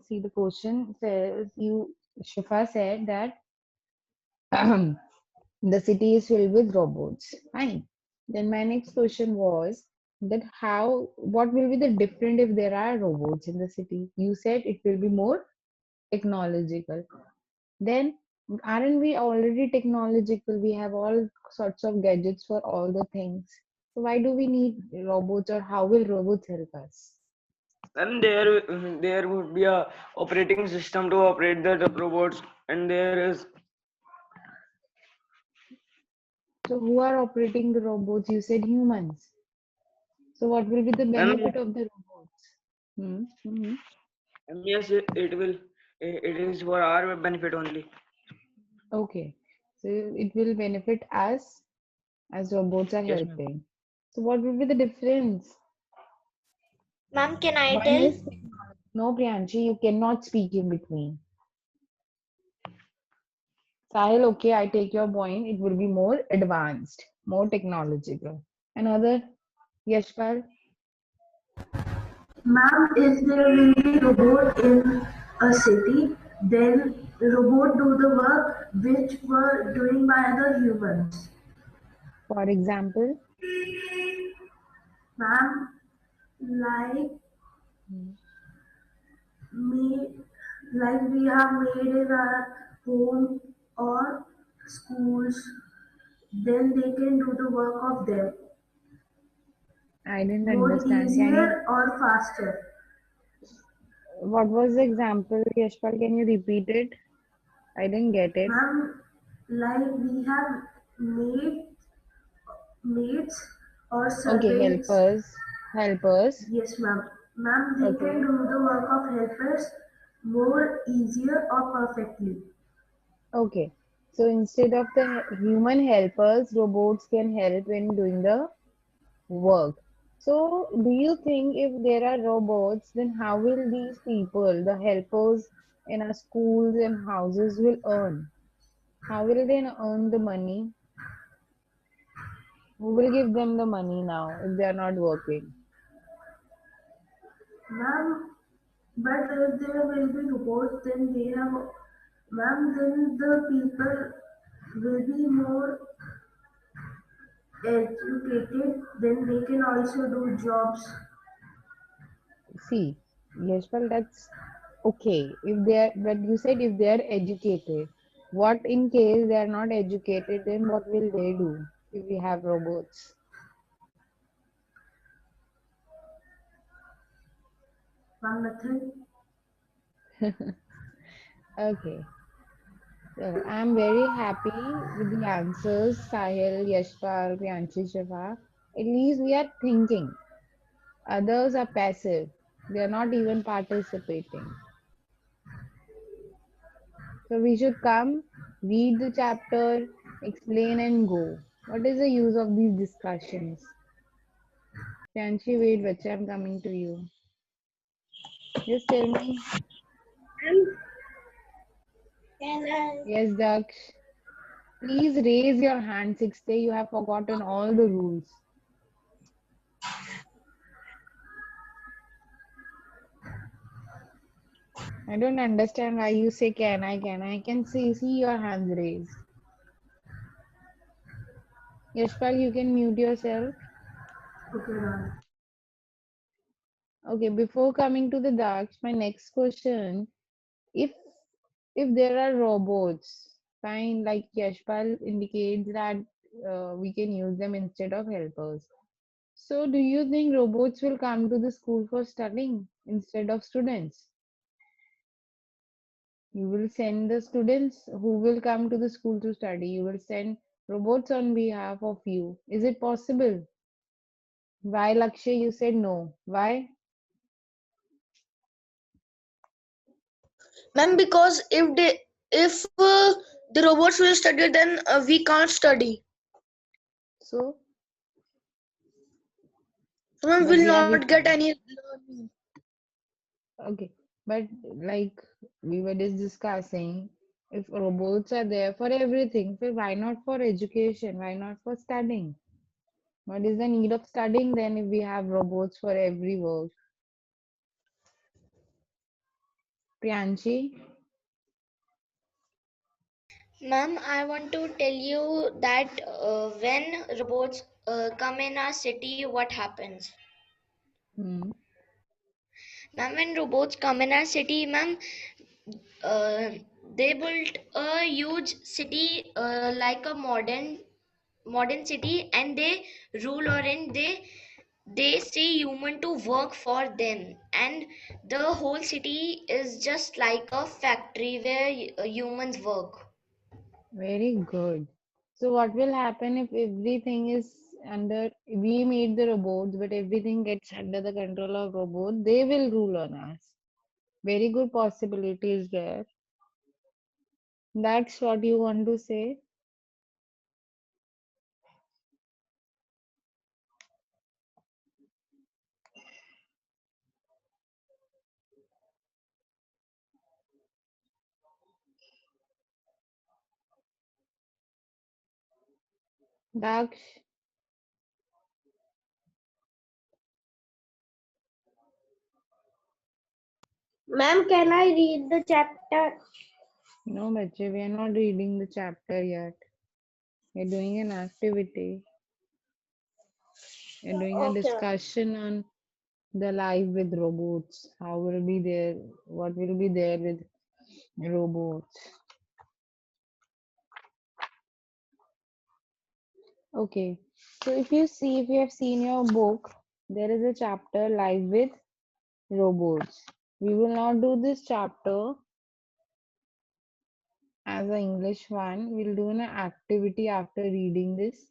See, the question says Shifa said that the city is filled with robots. Fine. Then my next question was that what will be the different if there are robots in the city? You said it will be more technological. Then aren't we already technological? We have all sorts of gadgets for all the things. So why do we need robots, or how will robots help us? And there would be a operating system to operate the robots, and there is So who are operating the robots? You said humans. So what will be the and benefit of the robots? Hmm. Hmm. yes, it is for our benefit only. Okay. So it will benefit us as robots are Yes, ma'am. helping. So what will be the difference? Ma'am, can I One tell? is technology. No, Priyanshi, you cannot speak in between. Sahil, okay, I take your point. It will be more advanced, more technological. Another, Yashpal? Ma'am, if there will be robot in a city, then robot do the work which were doing by the humans. For example? Ma'am, like Hmm. me, like we have made in our home or schools, then they can do the work of them I didn't more understand. Can you, easier or faster. what was the example, Yashpal? Can you repeat it? I didn't get it. Ma'am, like we have made mates or Okay, servants. helpers. Yes, ma'am. Ma'am, they can Okay, do the work of helpers more easier or perfectly. okay. So instead of the human helpers, robots can help in doing the work. So do you think if there are robots, then how will these people, the helpers in our schools and houses, will earn? How will they earn the money? Who will give them the money now if they are not working? Ma'am, but if there will be robots, then they have, ma'am, then the people will be more educated, then they can also do jobs. See, Yashpal, that's okay. If they are, but you said if they are educated, what in case they are not educated, then what will they do if we have robots? Ma'am, nothing. Okay. So I'm very happy with the answers, Sahil, Yashpal, Priyanshi, Shifa. At least we are thinking. Others are passive. They are not even participating. So we should come, read the chapter, explain and go. What is the use of these discussions? Priyanshi, wait, Bacha, I'm coming to you. Just tell me. Can I? Yes, Daksh. Please raise your hand, 6th day. You have forgotten all the rules. I don't understand why you say can I, can I. I can see your hands raised. Yashpal, you can mute yourself. Okay, ma'am. Okay, before coming to the Daksh, my next question, if if there are robots, fine, like Yashpal indicates that we can use them instead of helpers. So do you think robots will come to the school for studying instead of students? You will send the students who will come to the school to study. You will send robots on behalf of you. Is it possible? Why, Lakshay, you said no? Why? Ma'am, because if the robots will study, then we can't study. So, So ma'am, but will yeah, we not get can. any learning. Okay, but like we were just discussing, if robots are there for everything, so why not for education? Why not for studying? What is the need of studying then if we have robots for every work? Priyanshi? Ma'am, I want to tell you that when robots come in our city, what happens? Hmm. Ma'am, when robots come in our city, ma'am, uh, they built a huge city like a modern city, and they rule or in they say human to work for them, and the whole city is just like a factory where humans work. Very good. So what will happen if everything is under, we made the robots, but everything gets under the control of robot, they will rule on us. Very good possibilities there. That's what you want to say? Daksh? Ma'am, can I read the chapter? No, bache, we are not reading the chapter yet. We're doing an activity. We're doing a Okay, ma'am. discussion on the life with robots. How will be there? What will be there with robots? Okay. So if you see, if you have seen your book, there is a chapter Life with Robots. We will not do this chapter as an English one. We'll do an activity after reading this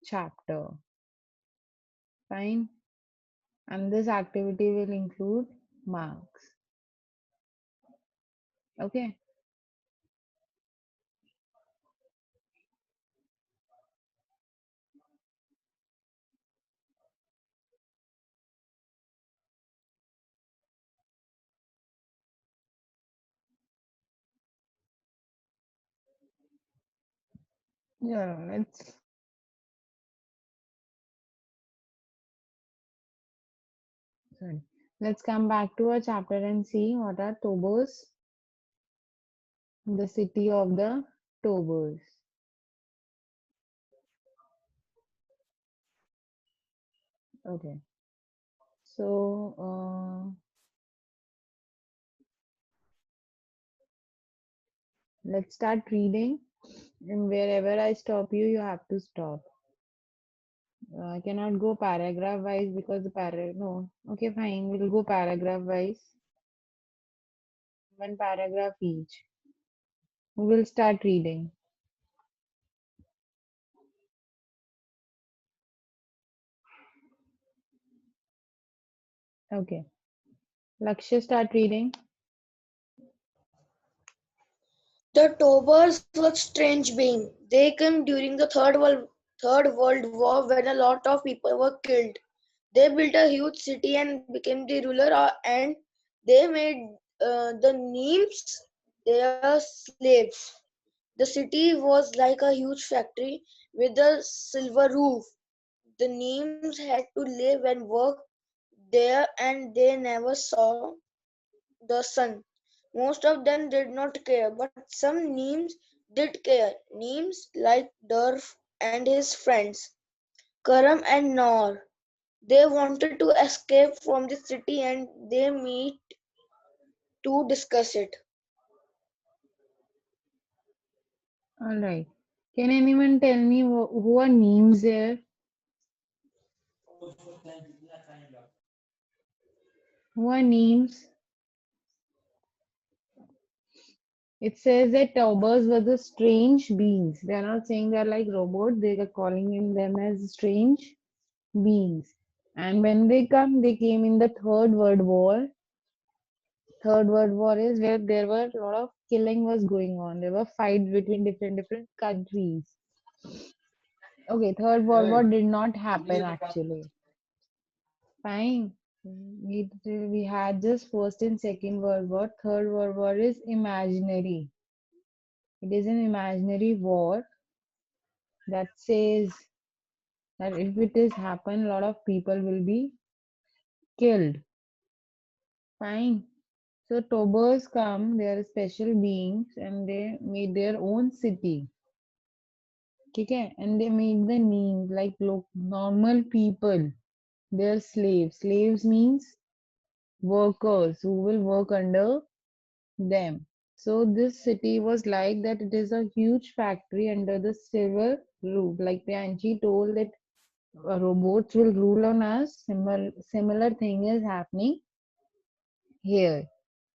chapter. Fine. And this activity will include marks. Okay. Yeah, sorry. Let's come back to our chapter and see what are Tobos, the city of the Tobos. Okay. So, let's start reading. And wherever I stop you, you have to stop. I cannot go paragraph wise because the no. Okay, fine. We'll go paragraph wise. One paragraph each. We will start reading. Okay. Lakshya, start reading. The Tobers were strange beings. They came during the Third World War when a lot of people were killed. They built a huge city and became the ruler, and they made the Neems their slaves. The city was like a huge factory with a silver roof. The Neems had to live and work there, and they never saw the sun. Most of them did not care, but some Neems did care. Neems like Durf and his friends, Karam and Nor. They wanted to escape from the city, and they meet to discuss it. All right. Can anyone tell me who are names here? Who are names? It says that Taubers were the strange beings. They are not saying they're like robots, they are calling them as strange beings. And when they come, they came in the Third World War. Third World War is where there were a lot of killing was going on. There were fights between different countries. Okay, Third World War did not happen actually. Fine. We had just First and Second World War. Third World War is imaginary. It is an imaginary war that says that if it is happen, a lot of people will be killed. Fine. So Tobers come, they are special beings and they made their own city. Okay, and they made the names like normal people. They are slaves. Slaves means workers who will work under them. So this city was like that it is a huge factory under the silver roof. Like Priyanshi told that robots will rule on us. Similar thing is happening here.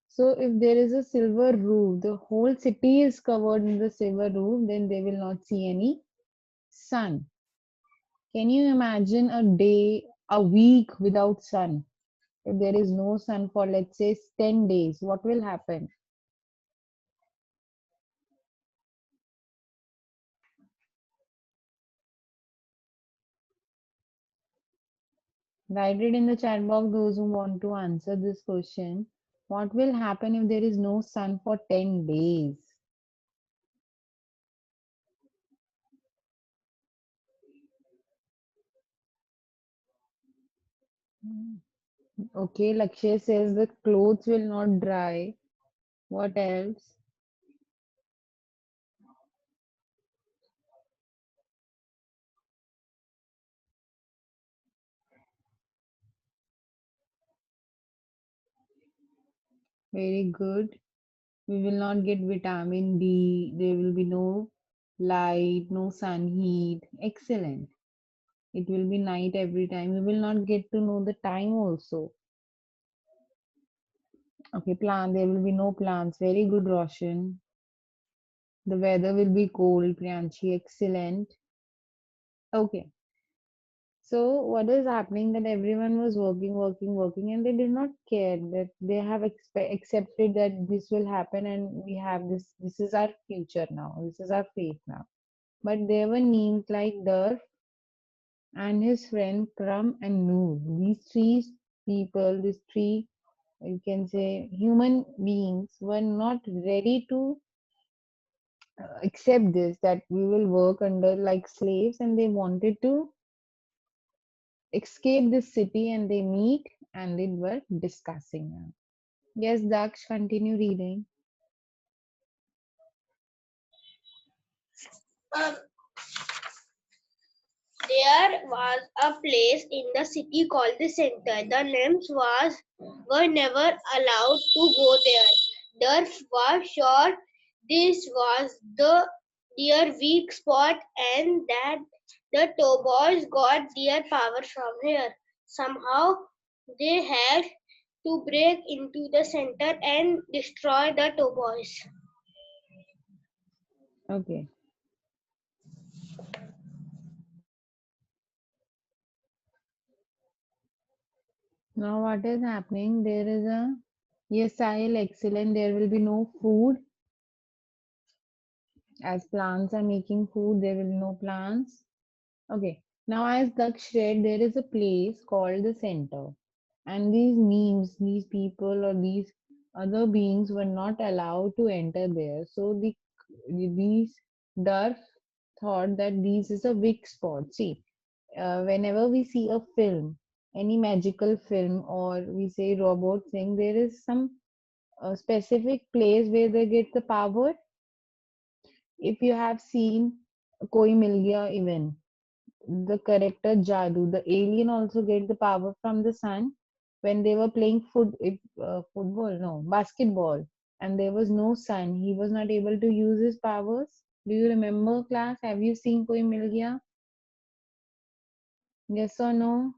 So if there is a silver roof, the whole city is covered in the silver roof, then they will not see any sun. Can you imagine a day, a week without sun? If there is no sun for let's say 10 days, what will happen? Write it in the chat box, those who want to answer this question. What will happen if there is no sun for 10 days? Hmm. Okay, Lakshay says the clothes will not dry. What else? Very good. We will not get vitamin D. There will be no light, no sun heat. Excellent. It will be night every time. We will not get to know the time also. Okay, plant. There will be no plants. Very good, Roshan. The weather will be cold, Priyanshi. Excellent. Okay. So what is happening that everyone was working, and they did not care that they have accepted that this will happen and we have this. This is our future now. This is our fate now. But there were names like Durf and his friend Krum and Noor. These three people, these three, you can say, human beings were not ready to accept this, that we will work under like slaves, and they wanted to escape this city and they meet and they were discussing now. Yes, Daksh, continue reading. Um, there was a place in the city called the center. The nymphs were never allowed to go there. Durf was sure this was their weak spot and that the Toboys got their power from here. Somehow they had to break into the center and destroy the Toboys. Okay. Now what is happening? There is a yes, Sahil, excellent. There will be no food. As plants are making food, there will be no plants. Okay. Now, as Daksh read, there is a place called the center. And these memes, these people or these other beings were not allowed to enter there. So these Durf thought that this is a weak spot. See, whenever we see a film, any magical film, or we say robot thing, there is some specific place where they get the power. If you have seen Koi Mil Gaya even, the character Jadu, the alien also get the power from the sun when they were playing football, no, basketball, and there was no sun. He was not able to use his powers. Do you remember, class? Have you seen Koi Mil Gaya? Yes or no?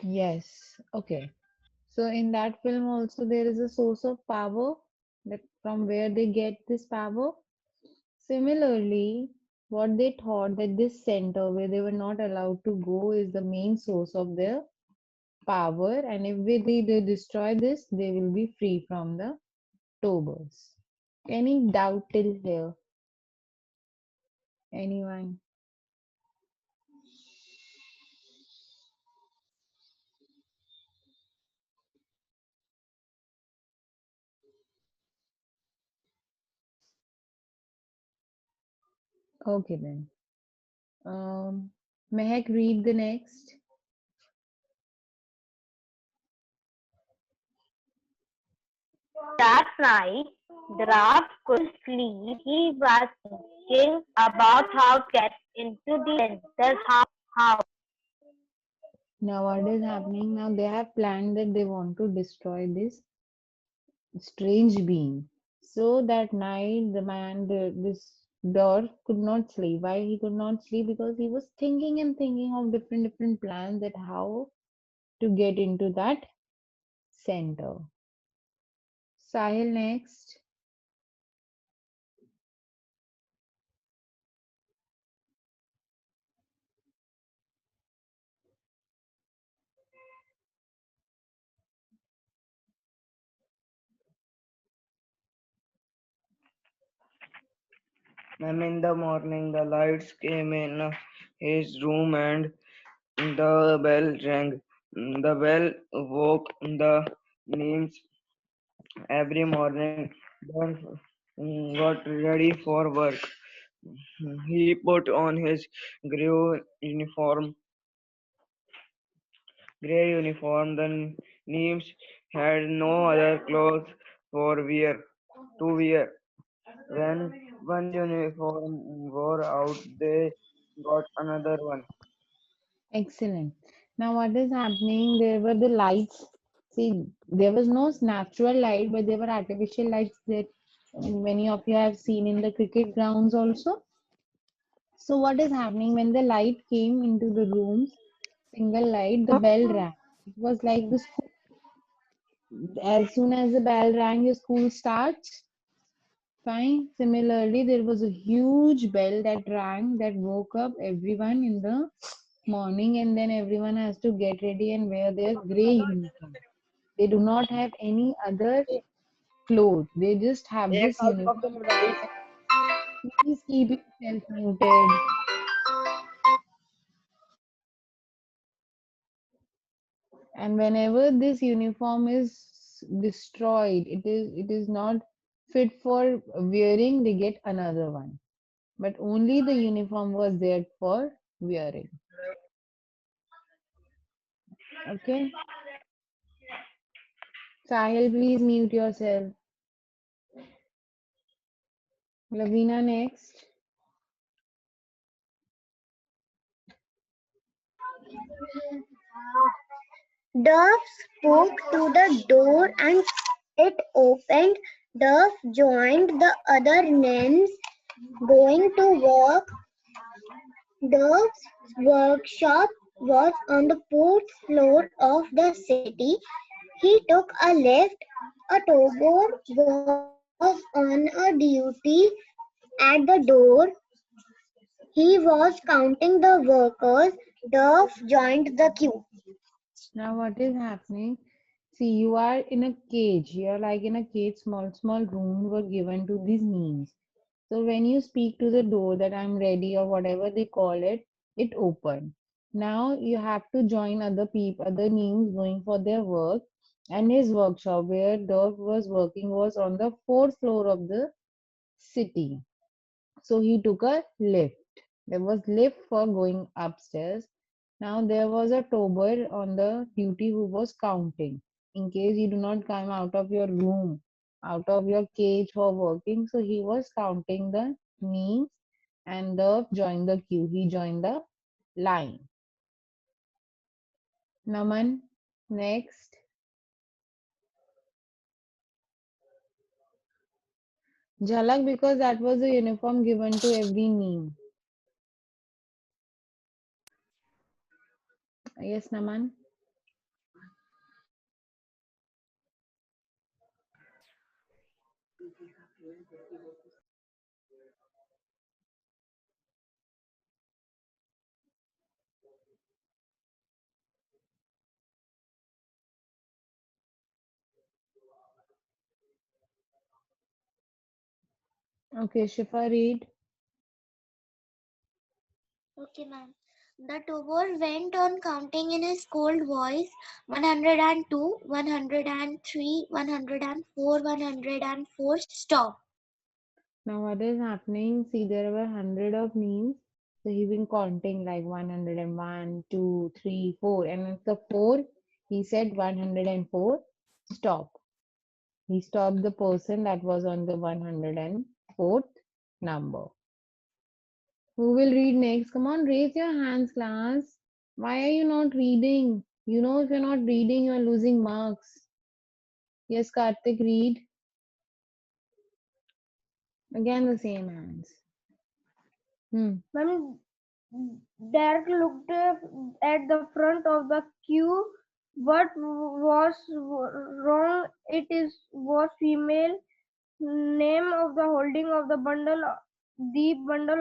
Yes. Okay. So in that film also there is a source of power that from where they get this power. Similarly, what they thought that this center where they were not allowed to go is the main source of their power, and if they destroy this, they will be free from the Tobers. Any doubt till here? Anyone? Okay then. Mehak, read the next. That night, Draft couldn't sleep. He was thinking about how to get into the center's house. Now what is happening? Now they have planned that they want to destroy this strange being. So that night, this dwarf could not sleep. Why he could not sleep? Because he was thinking and thinking of different plans that how to get into that center. Sahil next. Ma'am, in the morning, the lights came in his room and the bell rang. The bell woke the names every morning. Then got ready for work. He put on his grey uniform. Grey uniform. The names had no other clothes for wear to wear. When one uniform wore out, they got another one. Excellent. Now what is happening? There were the lights. See, there was no natural light, but there were artificial lights that many of you have seen in the cricket grounds also. So what is happening when the light came into the rooms, single light, the bell rang. It was like the school. As soon as the bell rang, your school starts. Fine. Similarly, there was a huge bell that rang that woke up everyone in the morning, and then everyone has to get ready and wear their gray uniform. They do not have any other clothes. They just have एक this साल से कब से uniform. मुर्गा नहीं Please keep yourself muted. And whenever this uniform is destroyed, it is not fit for wearing, they get another one. But only the uniform was there for wearing. Okay. Sahil, please mute yourself. Lavina next. Dove spoke to the door and it opened. Dove joined the other nuns going to work. Dove's workshop was on the fourth floor of the city. He took a lift. A tobor was on a duty at the door. He was counting the workers. Dove joined the queue. Now what is happening? See, you are in a cage. You are like in a cage, small rooms were given to these names. So when you speak to the door that I'm ready or whatever they call it, it opened. Now you have to join other people, other names going for their work. And his workshop where Dove was working was on the fourth floor of the city. So he took a lift. There was lift for going upstairs. Now there was a tober on the duty who was counting. In case you do not come out of your room, out of your cage for working, so he was counting the names and the joined the queue. He joined the line. Naman, next. Jhalak, because that was the uniform given to every name. Yes, Naman. Okay, Shifa, read. Okay, ma'am. The Tobor went on counting in his cold voice 102, 103, 104, 104. Stop. Now what is happening? See, there were hundred of names. So he been counting like 101, 2, 3, 4. And at the 4, he said 104. Stop. He stopped the person that was on the 104th number. Who will read next? Come on, raise your hands, class. Why are you not reading? You know, if you're not reading, you're losing marks. Yes, Karthik, read. Again, the same hands. Ma'am, Derek looked at the front of the queue. What was wrong? It is was female name of the holding of the bundle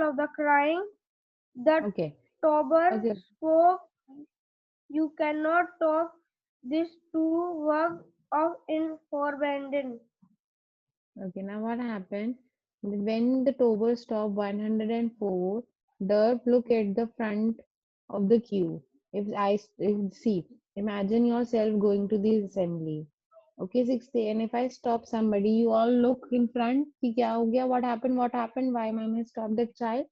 of the crying. The Okay. tober Okay. spoke. You cannot talk this to work of in forbidden. Okay, now what happened? When the tower stopped 104, Derp look at the front of the queue. If see, imagine yourself going to the assembly. Okay, 60, and if I stop somebody, you all look in front. कि क्या हो गया? What happened? What happened? Why ma'am has stopped the child?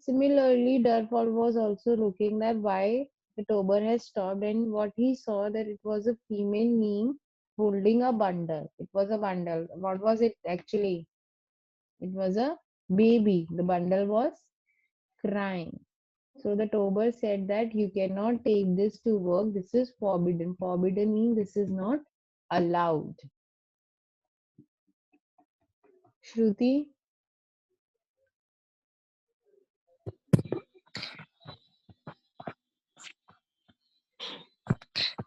Similarly, Derfall was also looking that why the tober has stopped, and what he saw that it was a female neem holding a bundle. It was a bundle. What was it actually? It was a baby. The bundle was crying. So the tober said that you cannot take this to work. This is forbidden. Forbidden means this is not allowed. Shruti,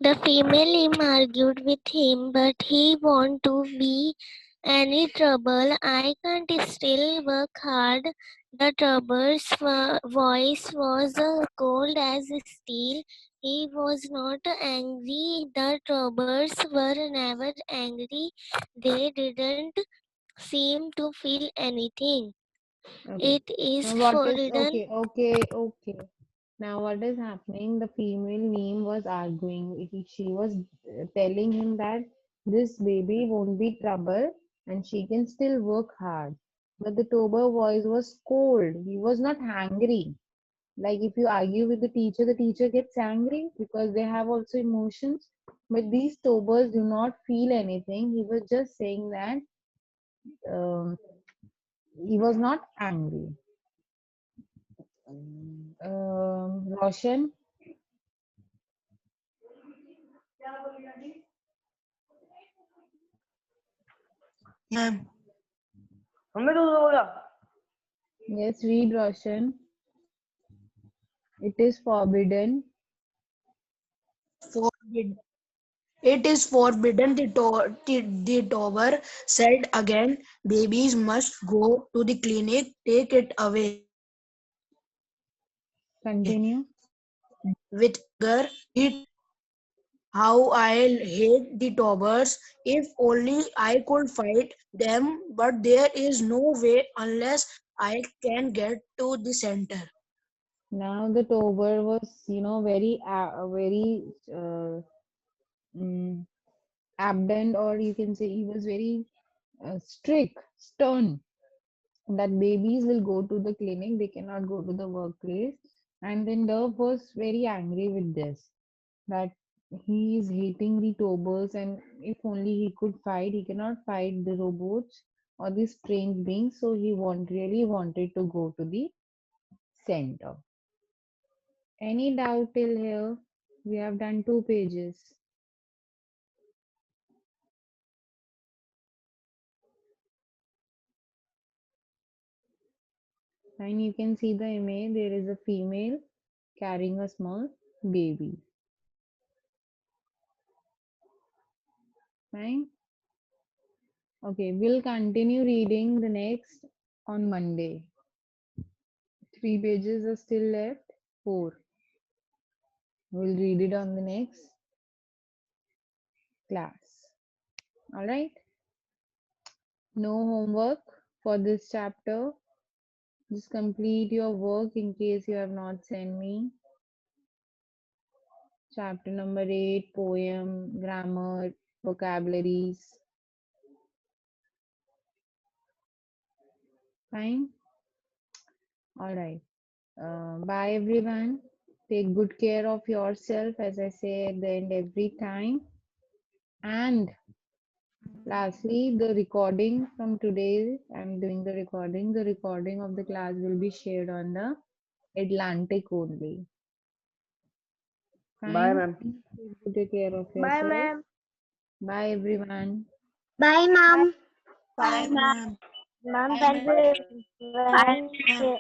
The female imp argued with him, but he won't to be any trouble. I can't still work hard. The troubler's voice was cold as steel. He was not angry. The troublers were never angry. They didn't seem to feel anything. okay. It is Now what is forbidden. okay. Now what is happening? The female name was arguing. She was telling him that this baby won't be trouble and she can still work hard. But the Tober voice was cold. He was not angry. Like if you argue with the teacher gets angry because they have also emotions. But these Tobers do not feel anything. He was just saying that um, he was not angry. Roshan, Ma'am, mummy तो हो गया yes, read Roshan. It is forbidden. forbid. It is forbidden, the tower said again. Babies must go to the clinic. Take it away. Continue. With anger, he how I hate the tobbers. If only I could fight them, but there is no way unless I can get to the center. Now the Tober was, very mm, abdent, or you can say he was very strict, stern. That babies will go to the clinic, they cannot go to the workplace. And then Dove was very angry with this, that he is hating the Tobers, and if only he could fight, he cannot fight the robots or these strange beings, so he really wanted to go to the center. Any doubt till here? We have done 2 pages. And you can see the image, there is a female carrying a small baby. Fine. Okay, we'll continue reading the next on Monday. 3 pages are still left. 4. We'll read it on the next class. All right. No homework for this chapter. Just complete your work in case you have not sent me. Chapter number 8, poem, grammar, vocabularies. Fine. All right. Bye, everyone. Take good care of yourself, as I say at the end every time. And Lastly, the recording from today, I'm doing the recording. The recording of the class will be shared on the Atlantic only. Bye, Fine. ma'am. Please do take care of Bye, yourself. ma'am. Bye, everyone. Bye, ma'am. Bye, Bye, ma'am. ma'am. Bye, Thank ma'am. you.